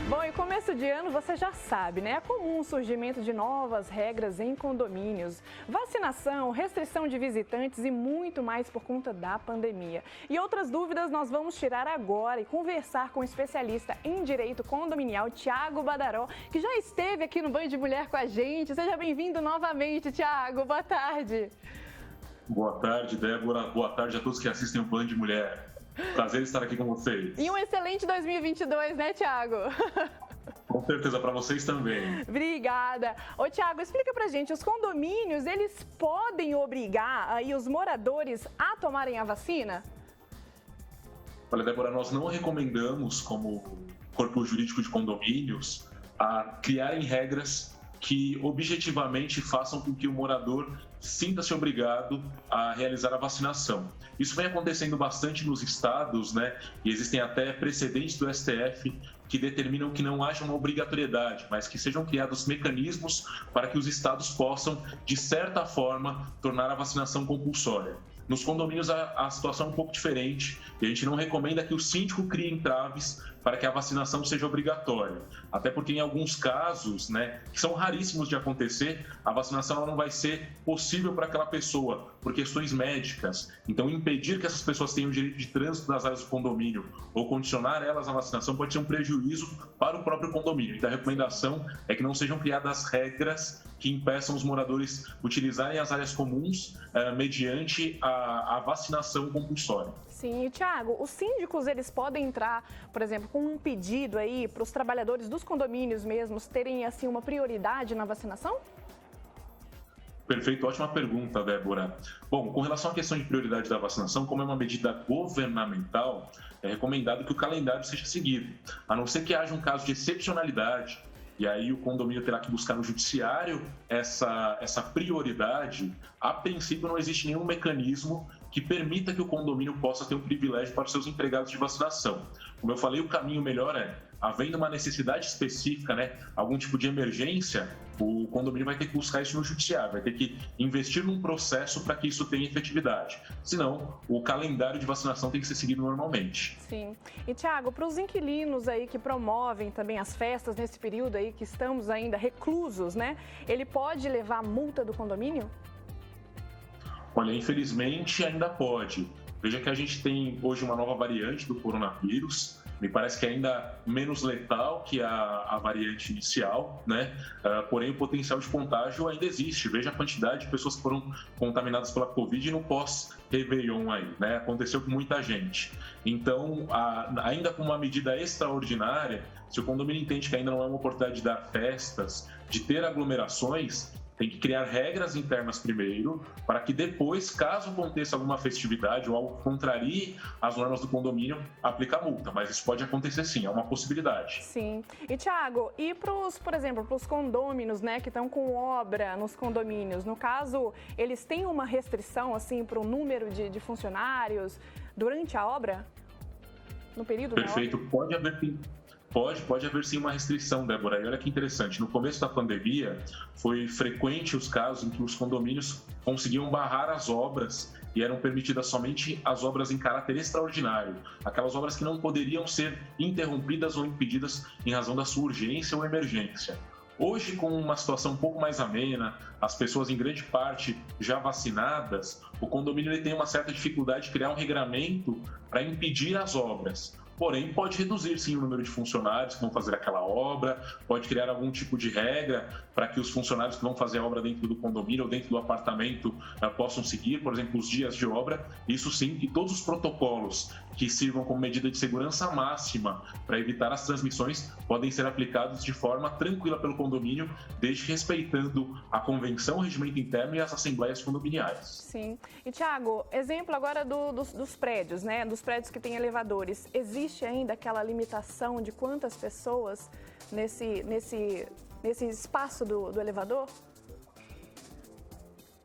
Bom, e começo de ano você já sabe, né? É comum o surgimento de novas regras em condomínios, vacinação, restrição de visitantes e muito mais por conta da pandemia. E outras dúvidas nós vamos tirar agora e conversar com o especialista em direito condominial, Thiago Badaró, que já esteve aqui no Banho de Mulher com a gente. Seja bem-vindo novamente, Thiago. Boa tarde. Boa tarde, Débora. Boa tarde a todos que assistem o Banho de Mulher. Prazer estar aqui com vocês. E um excelente 2022, né, Thiago? Com certeza, para vocês também. Obrigada. Ô, Thiago, explica pra gente, os condomínios, eles podem obrigar aí os moradores a tomarem a vacina? Olha, Débora, nós não recomendamos, como corpo jurídico de condomínios, a criarem regras que objetivamente façam com que o morador sinta-se obrigado a realizar a vacinação. Isso vem acontecendo bastante nos estados, né? E existem até precedentes do STF que determinam que não haja uma obrigatoriedade, mas que sejam criados mecanismos para que os estados possam, de certa forma, tornar a vacinação compulsória. Nos condomínios a situação é um pouco diferente e a gente não recomenda que o síndico crie entraves para que a vacinação seja obrigatória. Até porque em alguns casos, né, que são raríssimos de acontecer, a vacinação ela não vai ser possível para aquela pessoa por questões médicas. Então impedir que essas pessoas tenham o direito de trânsito nas áreas do condomínio ou condicionar elas à vacinação pode ser um prejuízo para o próprio condomínio. Então a recomendação é que não sejam criadas regras que impeçam os moradores utilizarem as áreas comuns mediante a vacinação compulsória. Sim, e Thiago, os síndicos, eles podem entrar, por exemplo, com um pedido aí para os trabalhadores dos condomínios mesmos terem, assim, uma prioridade na vacinação? Perfeito, ótima pergunta, Débora. Bom, com relação à questão de prioridade da vacinação, como é uma medida governamental, é recomendado que o calendário seja seguido, a não ser que haja um caso de excepcionalidade, e aí o condomínio terá que buscar no judiciário essa prioridade. A princípio, não existe nenhum mecanismo que permita que o condomínio possa ter um privilégio para os seus empregados de vacinação. Como eu falei, o caminho melhor é, havendo uma necessidade específica, né, algum tipo de emergência, o condomínio vai ter que buscar isso no judiciário, vai ter que investir num processo para que isso tenha efetividade. Senão, o calendário de vacinação tem que ser seguido normalmente. Sim. E, Thiago, para os inquilinos aí que promovem também as festas nesse período aí que estamos ainda reclusos, né? Ele pode levar multa do condomínio? Olha, infelizmente ainda pode. Veja que a gente tem hoje uma nova variante do coronavírus, me parece que é ainda menos letal que a variante inicial, né? Porém, o potencial de contágio ainda existe. Veja a quantidade de pessoas que foram contaminadas pela Covid no pós-Réveillon aí, né? Aconteceu com muita gente. Então, ainda com uma medida extraordinária, se o condomínio entende que ainda não é uma oportunidade de dar festas, de ter aglomerações, tem que criar regras internas primeiro, para que depois, caso aconteça alguma festividade ou algo que contrarie as normas do condomínio, aplicar multa. Mas isso pode acontecer sim, é uma possibilidade. Sim. E, Thiago, e por exemplo, para os condôminos, né, que estão com obra nos condomínios, no caso, eles têm uma restrição, assim, para o número de funcionários durante a obra? No período Perfeito. da obra? Pode haver sim uma restrição, Débora. E olha que interessante, no começo da pandemia, foi frequente os casos em que os condomínios conseguiam barrar as obras e eram permitidas somente as obras em caráter extraordinário, aquelas obras que não poderiam ser interrompidas ou impedidas em razão da sua urgência ou emergência. Hoje, com uma situação um pouco mais amena, as pessoas em grande parte já vacinadas, o condomínio ele tem uma certa dificuldade de criar um regramento para impedir as obras. Porém, pode reduzir sim o número de funcionários que vão fazer aquela obra, pode criar algum tipo de regra para que os funcionários que vão fazer a obra dentro do condomínio ou dentro do apartamento possam seguir, por exemplo, os dias de obra. Isso sim, e todos os protocolos que sirvam como medida de segurança máxima para evitar as transmissões podem ser aplicados de forma tranquila pelo condomínio, desde respeitando a convenção, o regimento interno e as assembleias condominiais. Sim. E, Thiago, exemplo agora dos prédios, né? Dos prédios que têm elevadores. Existe ainda aquela limitação de quantas pessoas nesse espaço do elevador?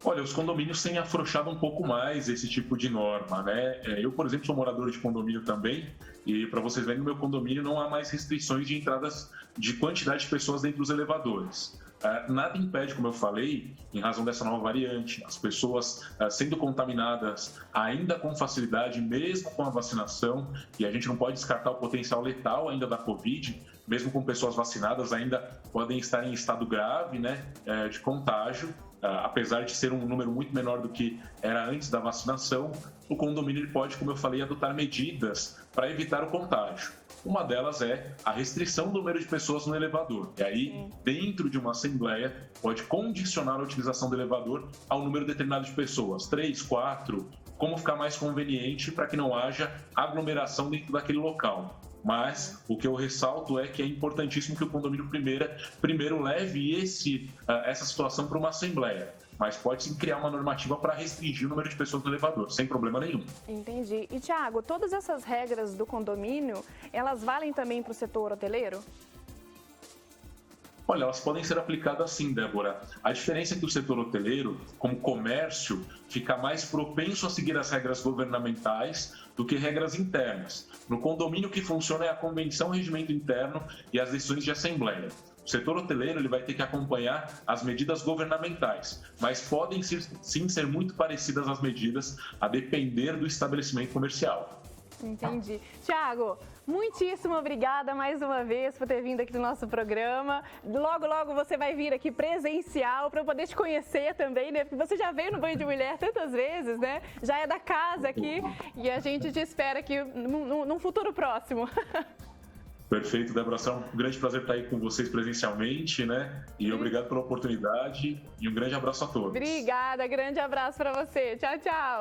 Olha, os condomínios têm afrouxado um pouco mais esse tipo de norma, né? Eu, por exemplo, sou morador de condomínio também, e para vocês verem, no meu condomínio não há mais restrições de entradas de quantidade de pessoas dentro dos elevadores. Nada impede, como eu falei, em razão dessa nova variante, as pessoas sendo contaminadas ainda com facilidade, mesmo com a vacinação, e a gente não pode descartar o potencial letal ainda da Covid, mesmo com pessoas vacinadas, ainda podem estar em estado grave, né, de contágio. Apesar de ser um número muito menor do que era antes da vacinação, o condomínio pode, como eu falei, adotar medidas para evitar o contágio. Uma delas é a restrição do número de pessoas no elevador. E aí, dentro de uma assembleia, pode condicionar a utilização do elevador ao número determinado de pessoas, 3, 4, como ficar mais conveniente para que não haja aglomeração dentro daquele local. Mas o que eu ressalto é que é importantíssimo que o condomínio primeiro leve essa situação para uma assembleia. Mas pode sim criar uma normativa para restringir o número de pessoas no elevador, sem problema nenhum. Entendi. E, Tiago, todas essas regras do condomínio, elas valem também para o setor hoteleiro? Olha, elas podem ser aplicadas sim, Débora. A diferença é que o setor hoteleiro, como comércio, fica mais propenso a seguir as regras governamentais do que regras internas. No condomínio, o que funciona é a convenção, o regimento interno e as decisões de assembleia. O setor hoteleiro ele vai ter que acompanhar as medidas governamentais, mas podem sim ser muito parecidas as medidas a depender do estabelecimento comercial. Entendi. Tiago, muitíssimo obrigada mais uma vez por ter vindo aqui no nosso programa. Logo, logo você vai vir aqui presencial para eu poder te conhecer também, né? Porque você já veio no Banho de Mulher tantas vezes, né? Já é da casa aqui e a gente te espera aqui num futuro próximo. Perfeito, Débora. É um grande prazer estar aí com vocês presencialmente, né? E obrigado pela oportunidade e um grande abraço a todos. Obrigada, grande abraço para você. Tchau, tchau.